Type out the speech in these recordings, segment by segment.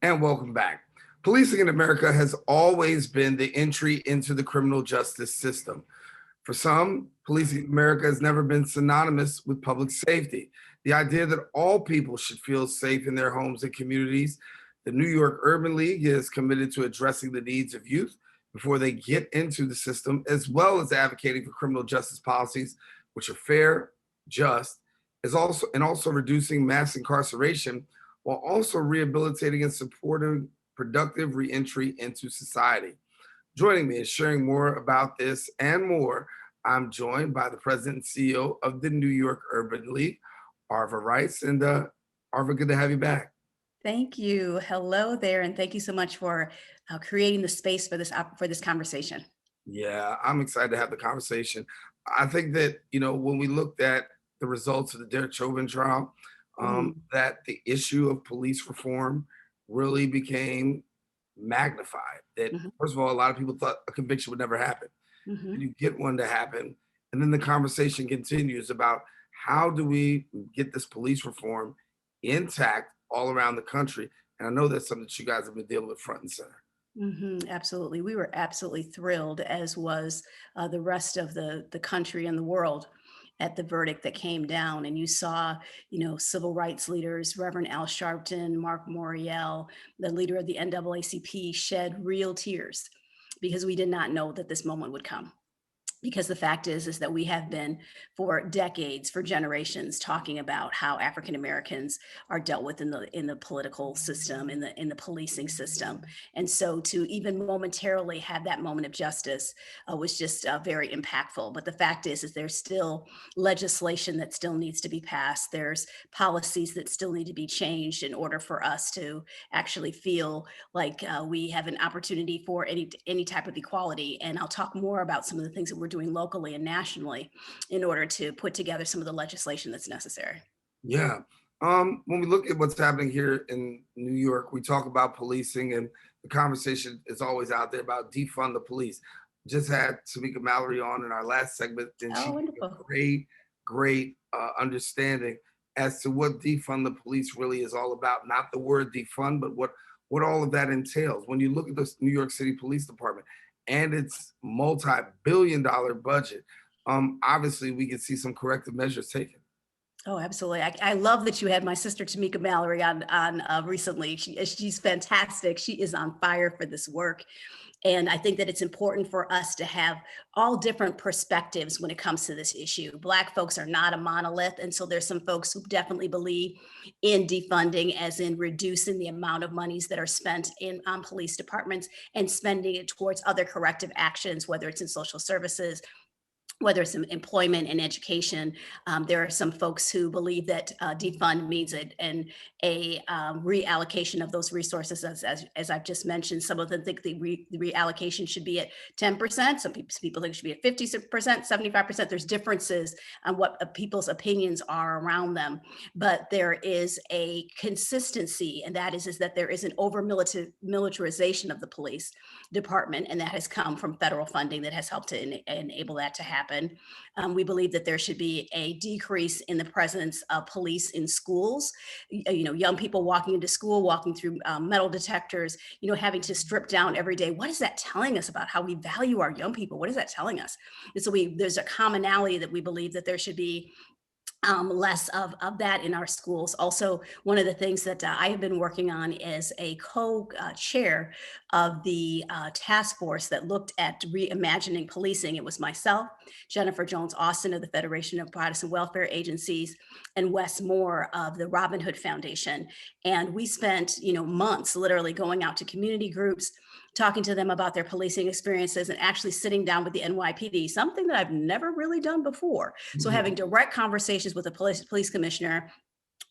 And welcome back. Policing in America has always been the entry into the criminal justice system. For some, policing in America has never been synonymous with public safety. The idea that all people should feel safe in their homes and communities. The New York Urban League is committed to addressing the needs of youth before they get into the system, as well as advocating for criminal justice policies which are fair, just, and also reducing mass incarceration while also rehabilitating and supporting productive reentry into society. Joining me and sharing more about this and more, I'm joined by the president and CEO of the New York Urban League, Arva Rice. And Arva, good to have you back. Thank you. Hello there, and thank you so much for creating the space for this conversation. Yeah, I'm excited to have the conversation. I think that, when we looked at the results of the Derek Chauvin trial, Mhm, that the issue of police reform really became magnified. That, mhm, first of all, a lot of people thought a conviction would never happen. mhm. And you get one to happen. And then the conversation continues about how do we get this police reform intact all around the country. And I know that's something that you guys have been dealing with front and center. Absolutely. We were absolutely thrilled, as was the rest of the country and the world, at the verdict that came down. And you saw, civil rights leaders, Reverend Al Sharpton, Mark Morial, the leader of the NAACP, shed real tears because we did not know that this moment would come. Because the fact is that we have been for decades, for generations, talking about how African Americans are dealt with in the political system, in the policing system. And so to even momentarily have that moment of justice was just very impactful. But the fact is there's still legislation that still needs to be passed. There's policies that still need to be changed in order for us to actually feel like we have an opportunity for any type of equality. And I'll talk more about some of the things that we're doing locally and nationally in order to put together some of the legislation that's necessary. Yeah. When we look at what's happening here in New York, we talk about policing, and the conversation is always out there about defund the police. Just had Tamika Mallory on in our last segment, and she Oh, gave a wonderful. great understanding as to what defund the police really is all about. Not the word defund, but what all of that entails. When you look at the New York City Police Department and its multi-billion-dollar budget, obviously we can see some corrective measures taken. Oh, absolutely. I love that you had my sister Tamika Mallory on recently. She's fantastic. She is on fire for this work. And I think that it's important for us to have all different perspectives when it comes to this issue. Black folks are not a monolith. And so there's some folks who definitely believe in defunding, as in reducing the amount of monies that are spent in on police departments and spending it towards other corrective actions, whether it's in social services, whether it's in employment and education. There are some folks who believe that defund means a reallocation of those resources, as I've just mentioned. Some of them think the reallocation should be at 10%. Some people think it should be at 50%, 75%. There's differences on what people's opinions are around them. But there is a consistency, and is that there is an over militarization of the police department, and that has come from federal funding that has helped to enable that to happen. We believe that there should be a decrease in the presence of police in schools. Young people walking into school, walking through metal detectors, having to strip down every day. What is that telling us about how we value our young people? What is that telling us? And so there's a commonality that we believe that there should be less of that in our schools. Also, one of the things that I have been working on is a co-chair of the task force that looked at reimagining policing. It was myself, Jennifer Jones Austin of the Federation of Protestant Welfare Agencies, and Wes Moore of the Robin Hood Foundation. And we spent, months literally going out to community groups, talking to them about their policing experiences, and actually sitting down with the NYPD, something that I've never really done before. So having direct conversations with the police commissioner,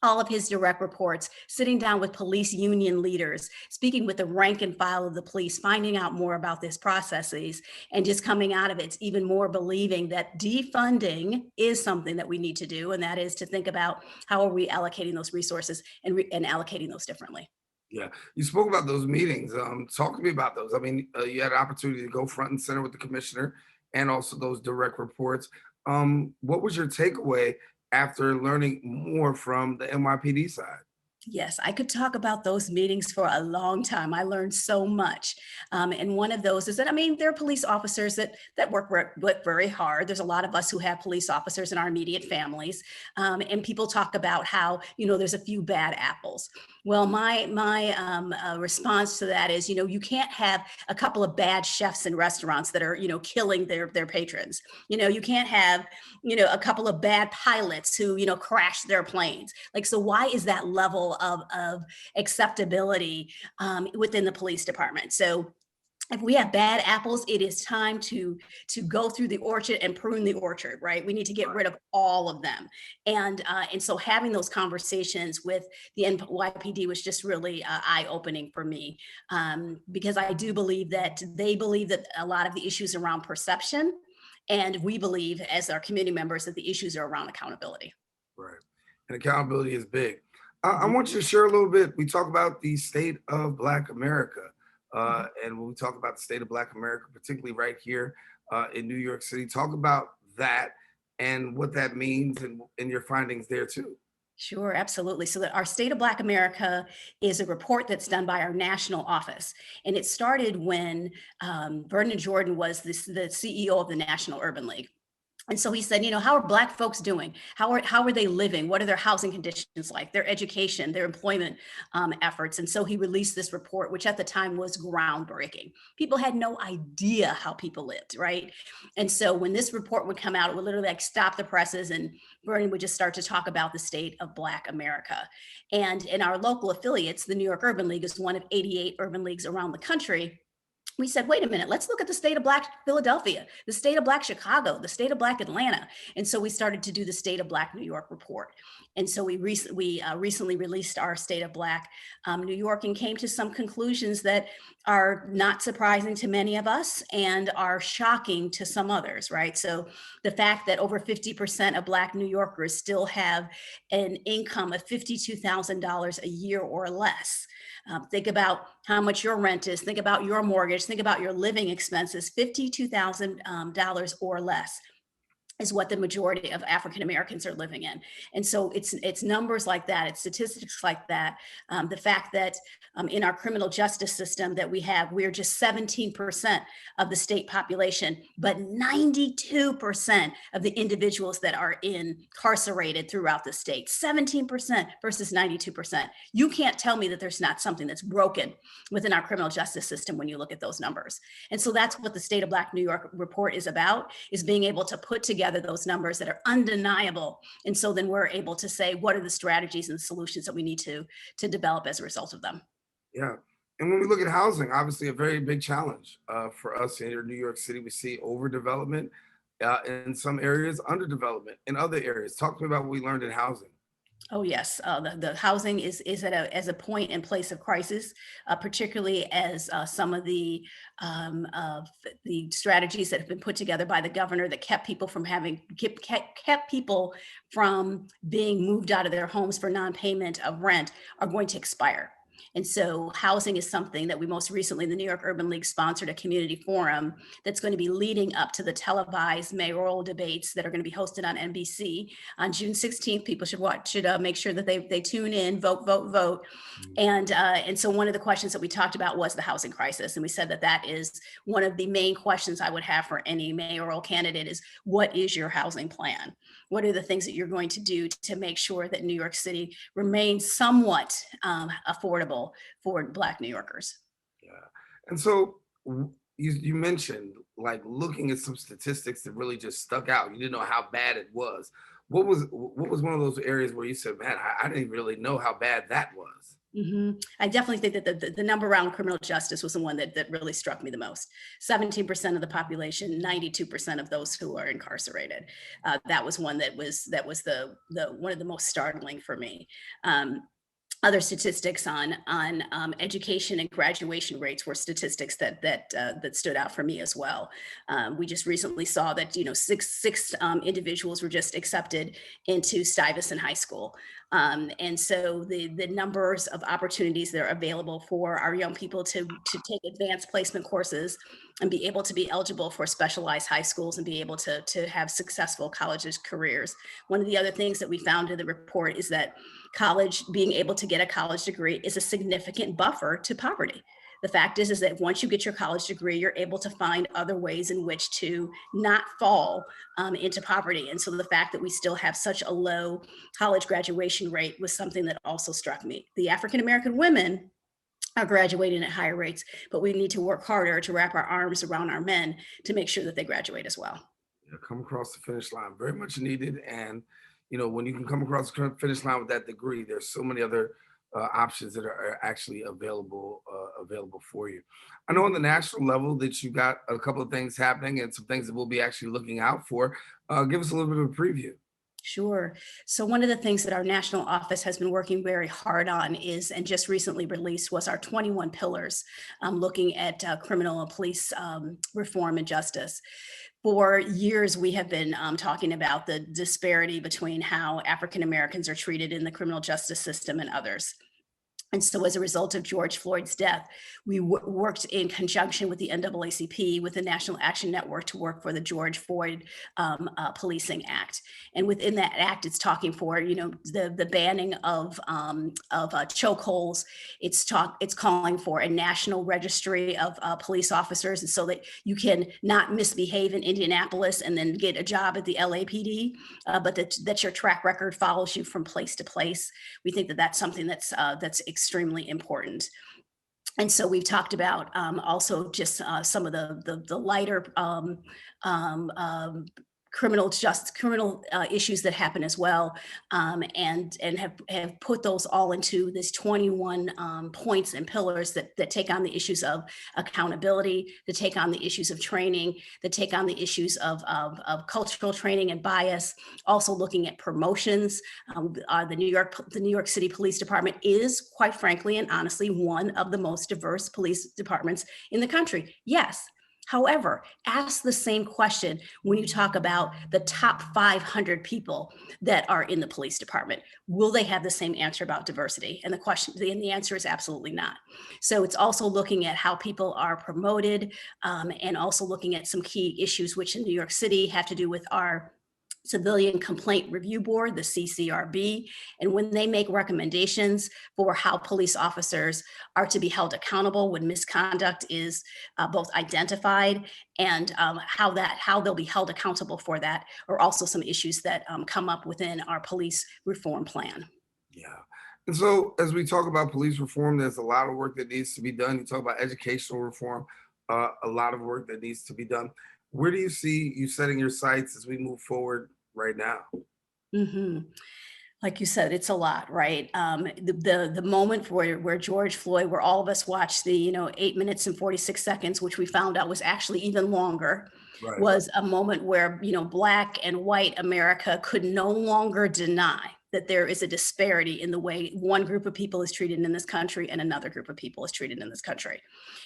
all of his direct reports, sitting down with police union leaders, speaking with the rank and file of the police, finding out more about these processes, and just coming out of it even more believing that defunding is something that we need to do, and that is to think about how are we allocating those resources and allocating those differently. Yeah, you spoke about those meetings. Talk to me about those. I mean, you had an opportunity to go front and center with the commissioner and also those direct reports. What was your takeaway after learning more from the NYPD side? Yes, I could talk about those meetings for a long time. I learned so much. And one of those is that, I mean, there are police officers that work very hard. There's a lot of us who have police officers in our immediate families. And people talk about how, there's a few bad apples. Well, my response to that is, you can't have a couple of bad chefs in restaurants that are, killing their patrons. You can't have, a couple of bad pilots who, crash their planes. Like, so why is that level of acceptability within the police department? So if we have bad apples, it is time to go through the orchard and prune the orchard, right? We need to get rid of all of them. And so having those conversations with the NYPD was just really eye-opening for me, because I do believe that they believe that a lot of the issues around perception, and we believe as our community members that the issues are around accountability. Right. And accountability is big. I want you to share a little bit. We talk about the state of Black America. And when we talk about the state of Black America, particularly right here in New York City, talk about that and what that means and your findings there too. Sure, absolutely. So that our State of Black America is a report that's done by our national office. And it started when Vernon Jordan was the CEO of the National Urban League. And so he said, how are Black folks doing? How are they living? What are their housing conditions like? Their education, their employment efforts. And so he released this report, which at the time was groundbreaking. People had no idea how people lived, right? And so when this report would come out, it would literally like stop the presses, and Bernie would just start to talk about the state of Black America. And in our local affiliates, the New York Urban League is one of 88 urban leagues around the country. We said, wait a minute, let's look at the state of Black Philadelphia, the state of Black Chicago, the state of Black Atlanta. And so we started to do the state of Black New York report. And so we recently released our state of Black New York and came to some conclusions that are not surprising to many of us and are shocking to some others, right? So the fact that over 50% of Black New Yorkers still have an income of $52,000 a year or less. Think about how much your rent is, think about your mortgage, think about your living expenses, $52,000 or less is what the majority of African Americans are living in. And so it's numbers like that, it's statistics like that. The fact that in our criminal justice system that we're just 17% of the state population, but 92% of the individuals that are incarcerated throughout the state, 17% versus 92%. You can't tell me that there's not something that's broken within our criminal justice system when you look at those numbers. And so that's what the State of Black New York report is about, is being able to put together those numbers that are undeniable. And so then we're able to say, what are the strategies and solutions that we need to develop as a result of them? Yeah. And when we look at housing, obviously a very big challenge for us here in New York City. We see overdevelopment in some areas, underdevelopment in other areas. Talk to me about what we learned in housing. Oh yes, the housing is at a point and place of crisis, particularly as some of the strategies that have been put together by the governor that kept people from kept people from being moved out of their homes for non-payment of rent are going to expire. And so housing is something that we most recently, the New York Urban League sponsored a community forum that's going to be leading up to the televised mayoral debates that are going to be hosted on NBC on June 16th. People should make sure that they tune in, vote. And so one of the questions that we talked about was the housing crisis. And we said that is one of the main questions I would have for any mayoral candidate is, what is your housing plan? What are the things that you're going to do to make sure that New York City remains somewhat affordable for Black New Yorkers? Yeah. And so you mentioned like looking at some statistics that really just stuck out. You didn't know how bad it was. What was one of those areas where you said, man, I didn't really know how bad that was? I definitely think that the number around criminal justice was the one that really struck me the most. 17% of the population, 92% of those who are incarcerated. That was one that was the one of the most startling for me. Other statistics on education and graduation rates were statistics that stood out for me as well. We just recently saw that six individuals were just accepted into Stuyvesant High School. And so the numbers of opportunities that are available for our young people to take advanced placement courses and be able to be eligible for specialized high schools and be able to have successful colleges careers. One of the other things that we found in the report is that being able to get a college degree is a significant buffer to poverty. The fact is that once you get your college degree, you're able to find other ways in which to not fall into poverty. And so the fact that we still have such a low college graduation rate was something that also struck me. The African-American women are graduating at higher rates, but we need to work harder to wrap our arms around our men to make sure that they graduate as well. Yeah, come across the finish line, very much needed. And, when you can come across the finish line with that degree, there's so many other options that are actually available for you. I know on the national level that you got a couple of things happening and some things that we'll be actually looking out for. Give us a little bit of a preview. Sure. So one of the things that our national office has been working very hard on is, and just recently released, was our 21 pillars, looking at criminal and police reform and justice. For years, we have been talking about the disparity between how African Americans are treated in the criminal justice system and others. And so as a result of George Floyd's death, we worked in conjunction with the NAACP, with the National Action Network, to work for the George Floyd Policing Act. And within that act, it's talking for, the banning of chokeholds. It's calling for a national registry of police officers, and so that you can not misbehave in Indianapolis and then get a job at the LAPD, but that your track record follows you from place to place. We think that that's something that's extremely important. And so we've talked about also just some of the lighter criminal issues that happen as well, and have put those all into this 21 points and pillars that take on the issues of accountability, that take on the issues of training, that take on the issues of cultural training and bias. Also looking at promotions. The New York City Police Department is, quite frankly and honestly, one of the most diverse police departments in the country. Yes. However, ask the same question when you talk about the top 500 people that are in the police department. Will they have the same answer about diversity? And the answer is absolutely not. So it's also looking at how people are promoted, and also looking at some key issues which in New York City have to do with our Civilian Complaint Review Board, the CCRB, and when they make recommendations for how police officers are to be held accountable when misconduct is both identified, and how they'll be held accountable for that, are also some issues that come up within our police reform plan. Yeah. And so as we talk about police reform, there's a lot of work that needs to be done. You talk about educational reform, a lot of work that needs to be done. Where do you see you setting your sights as we move forward right now? Mm-hmm. Like you said, it's a lot, right? The moment where George Floyd, where all of us watched the 8 minutes and 46 seconds, which we found out was actually even longer, Right. was a moment where Black and white America could no longer deny that there is a disparity in the way one group of people is treated in this country and another group of people is treated in this country.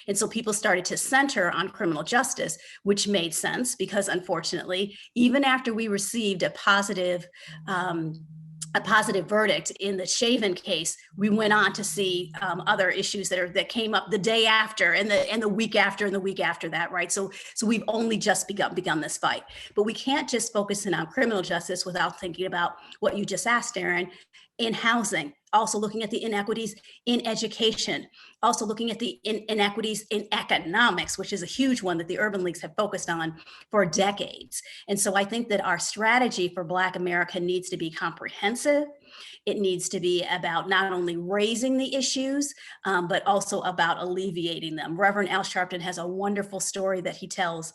And so people started to center on criminal justice, which made sense because, unfortunately, even after we received a positive verdict in the Shaven case, we went on to see other issues that came up the day after and the week after and the week after that, right? So we've only just begun this fight. But we can't just focus in on criminal justice without thinking about what you just asked, Daren, in housing, also looking at the inequities in education, also looking at the inequities in economics, which is a huge one that the urban leagues have focused on for decades. And so I think that our strategy for Black America needs to be comprehensive. It needs to be about not only raising the issues, but also about alleviating them. Reverend Al Sharpton has a wonderful story that he tells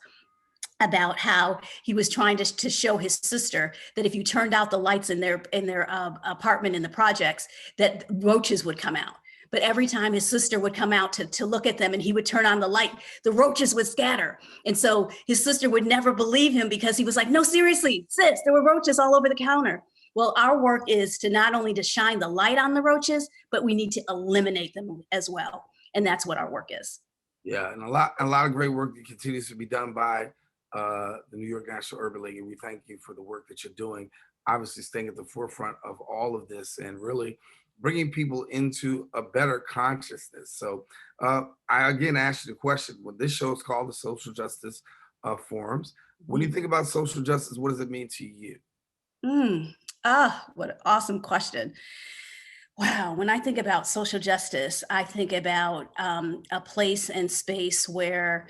about how he was trying to show his sister that if you turned out the lights in their apartment in the projects, that roaches would come out. But every time his sister would come out to look at them and he would turn on the light, the roaches would scatter. And so his sister would never believe him because he was like, no, seriously, sis, there were roaches all over the counter. Well, our work is to not only to shine the light on the roaches, but we need to eliminate them as well. And that's what our work is. Yeah, and a lot of great work that continues to be done by the New York National Urban League, and we thank you for the work that you're doing obviously staying at the forefront of all of this and really bringing people into a better consciousness. So I again asked you the question, when this show is called the Social Justice Forums, when you think about social justice, what does it mean to you? What an awesome question. Wow, when I think about social justice, I think about a place and space where,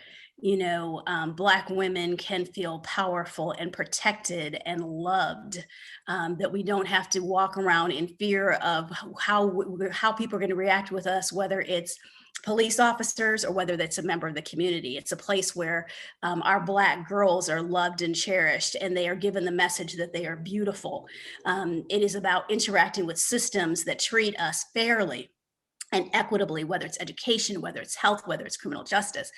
Black women can feel powerful and protected and loved. That we don't have to walk around in fear of how people are going to react with us, whether it's police officers or whether that's a member of the community. It's a place where our Black girls are loved and cherished, and they are given the message that they are beautiful. It is about interacting with systems that treat us fairly and equitably, whether it's education, whether it's health, whether it's criminal justice.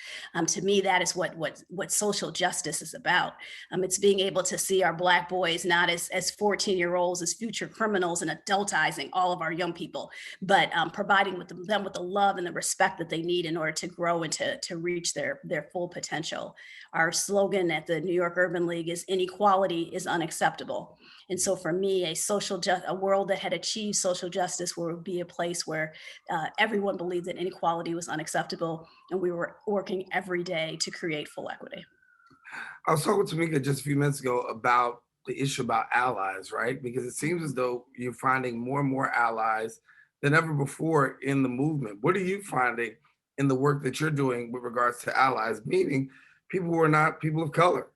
To me, that is what social justice is about. It's being able to see our Black boys not as 14-year-olds, as future criminals and adultizing all of our young people, but providing them with the love and the respect that they need in order to grow and to reach their full potential. Our slogan at the New York Urban League is "Inequality is unacceptable." And so for me, a world that had achieved social justice would be a place where everyone believed that inequality was unacceptable, and we were working every day to create full equity. I was talking to Tamika just a few minutes ago about the issue about allies, right? Because it seems as though you're finding more and more allies than ever before in the movement. What are you finding in the work that you're doing with regards to allies, meaning people who are not people of color,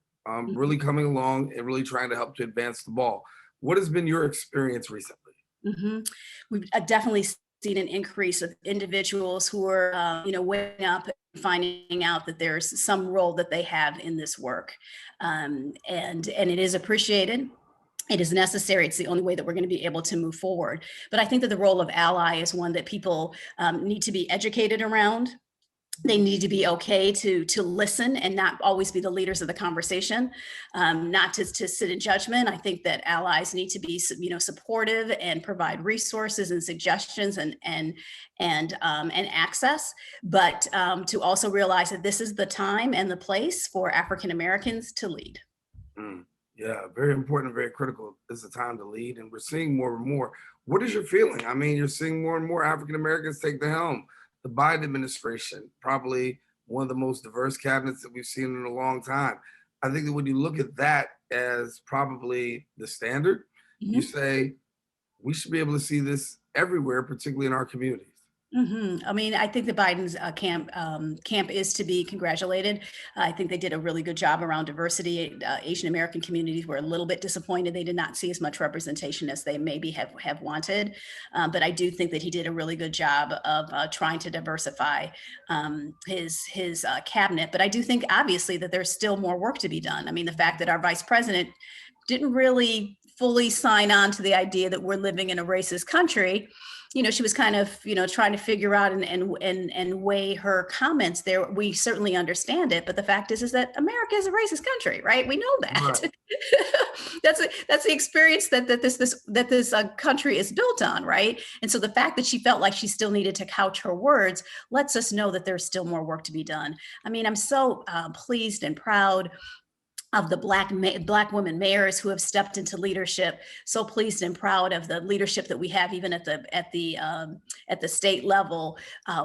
really coming along and really trying to help to advance the ball? What has been your experience recently? Mhm. We've definitely seen an increase of individuals who are, waking up and finding out that there's some role that they have in this work, and it is appreciated. It is necessary. It's the only way that we're going to be able to move forward. But I think that the role of ally is one that people need to be educated around. They need to be okay to listen and not always be the leaders of the conversation, not to sit in judgment. I think that allies need to be, supportive and provide resources and suggestions and access, but to also realize that this is the time and the place for African Americans to lead. Mm, yeah, very important, very critical. It's a time to lead, and we're seeing more and more. What is your feeling? I mean, you're seeing more and more African Americans take the helm. The Biden administration, probably one of the most diverse cabinets that we've seen in a long time. I think that when you look at that as probably the standard, you Mhm. say we should be able to see this everywhere, particularly in our communities. I mean, I think the Biden's camp is to be congratulated. I think they did a really good job around diversity. Asian American communities were a little bit disappointed; they did not see as much representation as they maybe have wanted. But I do think that he did a really good job of trying to diversify his cabinet. But I do think, obviously, that there's still more work to be done. I mean, the fact that our vice president didn't really fully sign on to the idea that we're living in a racist country. She was kind of, trying to figure out and weigh her comments there. We certainly understand it, but the fact is that America is a racist country, right? We know that. Right. That's the experience that this country is built on, right? And so the fact that she felt like she still needed to couch her words lets us know that there's still more work to be done. I mean, I'm so pleased and proud of the Black women mayors who have stepped into leadership. So pleased and proud of the leadership that we have, even at the state level,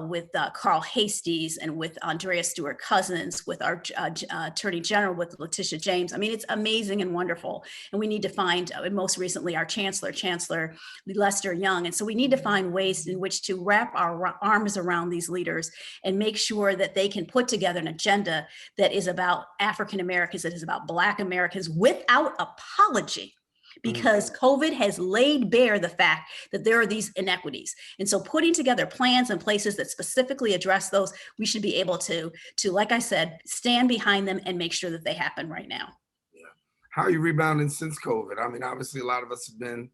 with Carl Hasties and with Andrea Stewart Cousins, with our Attorney General, with Letitia James. I mean, it's amazing and wonderful. And we need to find, and most recently, our Chancellor Lester Young. And so we need to find ways in which to wrap our arms around these leaders and make sure that they can put together an agenda that is about African Americans, that is about Black Americans without apology, because COVID has laid bare the fact that there are these inequities. And so putting together plans and places that specifically address those, we should be able to, like I said, stand behind them and make sure that they happen right now. Yeah. How are you rebounding since COVID? I mean, obviously, a lot of us have been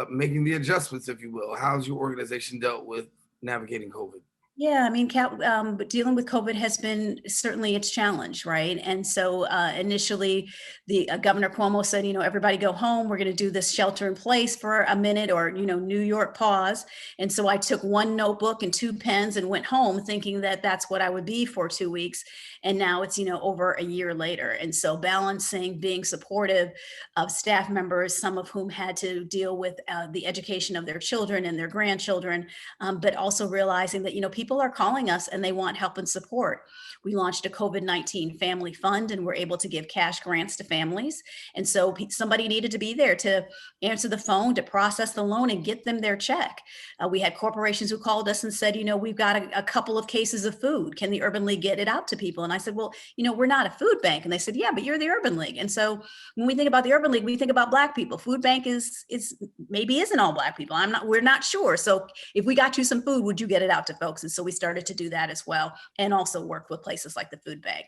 making the adjustments, if you will. How's your organization dealt with navigating COVID? Yeah, I mean, but dealing with COVID has been certainly its challenge, right? And so initially, the Governor Cuomo said, everybody go home. We're going to do this shelter in place for a minute, or New York pause. And so I took one notebook and two pens and went home, thinking that that's what I would be for 2 weeks. And now it's over a year later. And so balancing being supportive of staff members, some of whom had to deal with the education of their children and their grandchildren, but also realizing that people are calling us and they want help and support. We launched a COVID-19 family fund, and we're able to give cash grants to families. And so somebody needed to be there to answer the phone, to process the loan and get them their check. We had corporations who called us and said, we've got a couple of cases of food. Can the Urban League get it out to people? And I said, well, we're not a food bank. And they said, yeah, but you're the Urban League. And so when we think about the Urban League, we think about Black people. Food bank is maybe isn't all Black people. We're not sure. So if we got you some food, would you get it out to folks? And so we started to do that as well, and also work with places like the food bank.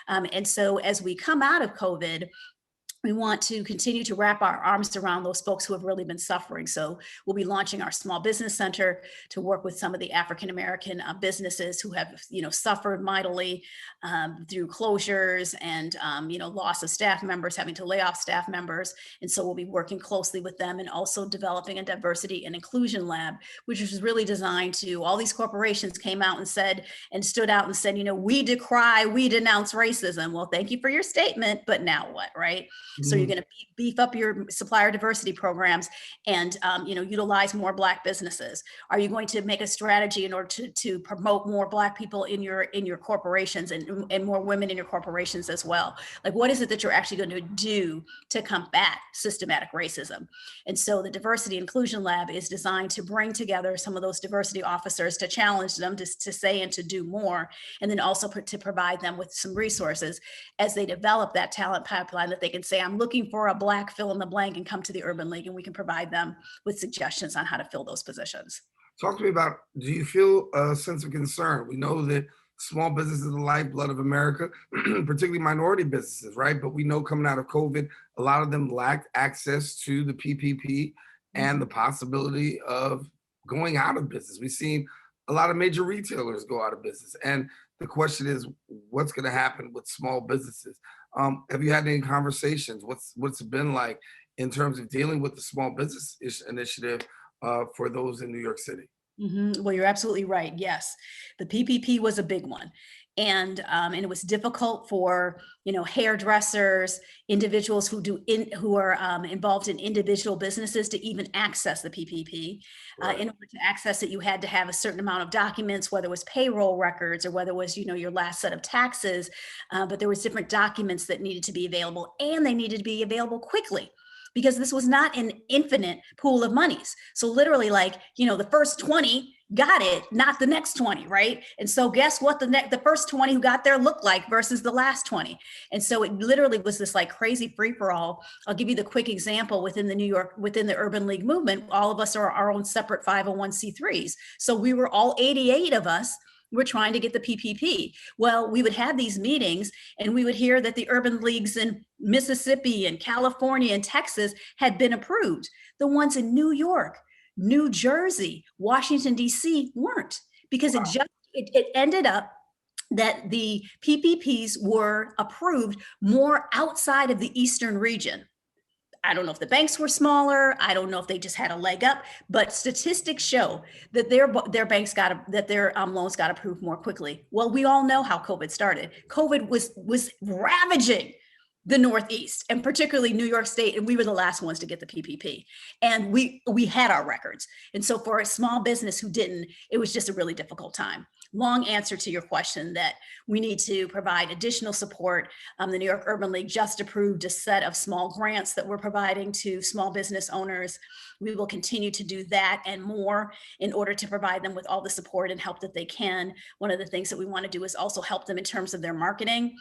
And so as we come out of COVID, we want to continue to wrap our arms around those folks who have really been suffering. So we'll be launching our small business center to work with some of the African-American businesses who have, suffered mightily through closures and, loss of staff members, having to lay off staff members. And so we'll be working closely with them, and also developing a diversity and inclusion lab, which is really designed to, all these corporations came out and stood out and said, we denounce racism. Well, thank you for your statement, but now what, right? So you're going to beef up your supplier diversity programs and, utilize more Black businesses. Are you going to make a strategy in order to promote more Black people in your corporations, and more women in your corporations as well? Like, what is it that you're actually going to do to combat systematic racism? And so the Diversity Inclusion Lab is designed to bring together some of those diversity officers, to challenge them to say and to do more, and then also to provide them with some resources as they develop that talent pipeline, that they can say, I'm looking for a Black fill in the blank, and come to the Urban League, and we can provide them with suggestions on how to fill those positions. Talk to me about, do you feel a sense of concern? We know that small business is the lifeblood of America, particularly minority businesses, right? But we know coming out of COVID, a lot of them lacked access to the PPP and the possibility of going out of business. We've seen a lot of major retailers go out of business. And the question is, what's going to happen with small businesses? Have you had any conversations? What's it been like in terms of dealing with the small business initiative for those in New York City? Well, you're absolutely right. Yes, the PPP was a big one. And it was difficult for hairdressers, individuals who are involved in individual businesses, to even access the PPP. Right. In order to access it, you had to have a certain amount of documents, whether it was payroll records or whether it was your last set of taxes. But there was different documents that needed to be available, and they needed to be available quickly, because this was not an infinite pool of monies. So literally, the first 20 got it, not the next 20, right? And so guess what the first 20 who got there looked like versus the last 20. And so it literally was this crazy free for all. I'll give you the quick example. Within the Urban League movement, all of us are our own separate 501c3s. So we were all 88 of us. We're trying to get the PPP. Well, we would have these meetings, and we would hear that the urban leagues in Mississippi and California and Texas had been approved. The ones in New York, New Jersey, Washington, D.C. weren't, because it ended up that the PPPs were approved more outside of the Eastern region. I don't know if the banks were smaller. I don't know if they just had a leg up, but statistics show that their loans got approved more quickly. Well, we all know how COVID started. COVID was ravaging the Northeast, and particularly New York State, and we were the last ones to get the PPP. And we had our records. And so for a small business who didn't, it was just a really difficult time. Long answer to your question, that we need to provide additional support. The New York Urban League just approved a set of small grants that we're providing to small business owners. We will continue to do that and more in order to provide them with all the support and help that they can. One of the things that we want to do is also help them in terms of their marketing.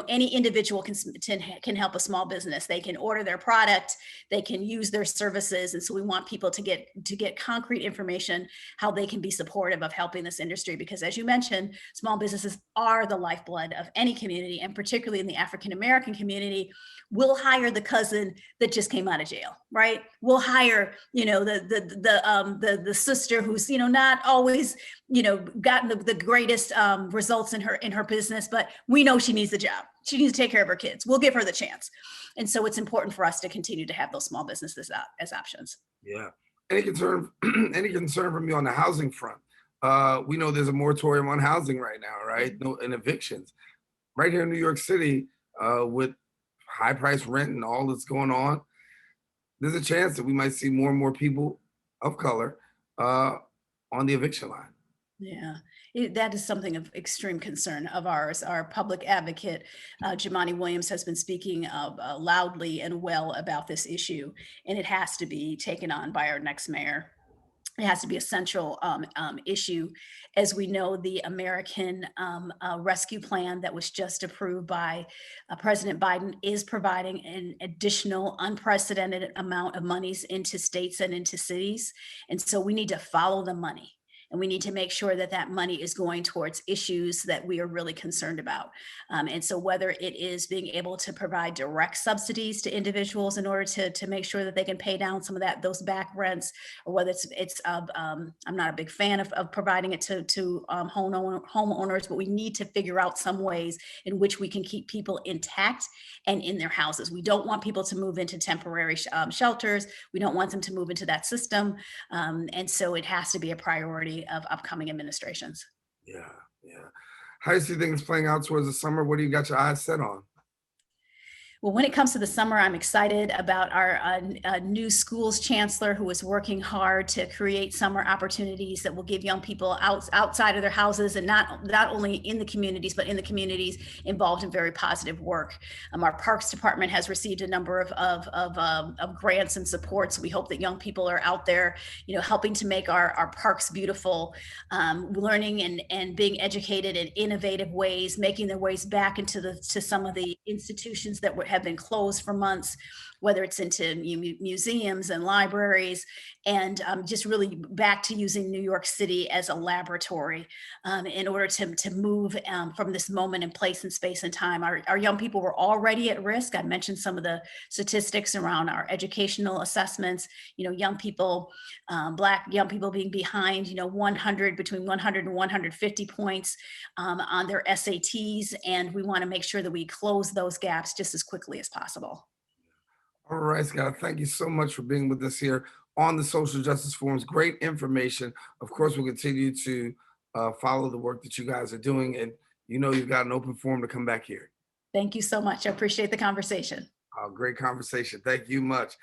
Any individual can help a small business. They can order their product, they can use their services. And so we want people to get concrete information, how they can be supportive of helping this industry, because as as you mentioned, small businesses are the lifeblood of any community, and particularly in the African-American community. We'll hire the cousin that just came out of jail, right? We'll hire, the sister who's, not always, gotten the greatest results in her business, but we know she needs the job. She needs to take care of her kids. We'll give her the chance. And so it's important for us to continue to have those small businesses as options. Yeah. Any concern, any concern from you on the housing front? We know there's a moratorium on housing right now, right? No, and evictions. Right here in New York City, with high price rent and all that's going on, there's a chance that we might see more and more people of color on the eviction line. Yeah, that is something of extreme concern of ours. Our public advocate, Jumaane Williams, has been speaking loudly and well about this issue, and it has to be taken on by our next mayor. It has to be a central issue. As we know, the American Rescue Plan that was just approved by President Biden is providing an additional unprecedented amount of monies into states and into cities. And so we need to follow the money. And we need to make sure that that money is going towards issues that we are really concerned about. And so whether it is being able to provide direct subsidies to individuals in order to make sure that they can pay down some of those back rents, or whether I'm not a big fan of providing it to homeowners, but we need to figure out some ways in which we can keep people intact and in their houses. We don't want people to move into temporary shelters. We don't want them to move into that system. And so it has to be a priority of upcoming administrations. Yeah. How do you see things playing out towards the summer? What do you got your eyes set on? Well, when it comes to the summer, I'm excited about our new schools chancellor, who is working hard to create summer opportunities that will give young people outside of their houses, and not only in the communities, but in the communities involved in very positive work. Our Parks Department has received a number of grants and supports. We hope that young people are out there, helping to make our parks beautiful, learning and being educated in innovative ways, making their ways back to some of the institutions that have been closed for months, whether it's into museums and libraries, and just really back to using New York City as a laboratory in order to move from this moment in place and space and time. Our young people were already at risk. I mentioned some of the statistics around our educational assessments, young people, Black young people being behind, between 100 and 150 points on their SATs. And we want to make sure that we close those gaps just as quickly as possible. All right, Scott, thank you so much for being with us here on the Social Justice Forums. Great information. Of course, we'll continue to follow the work that you guys are doing, and you've got an open forum to come back here. Thank you so much. I appreciate the conversation. Great conversation. Thank you much.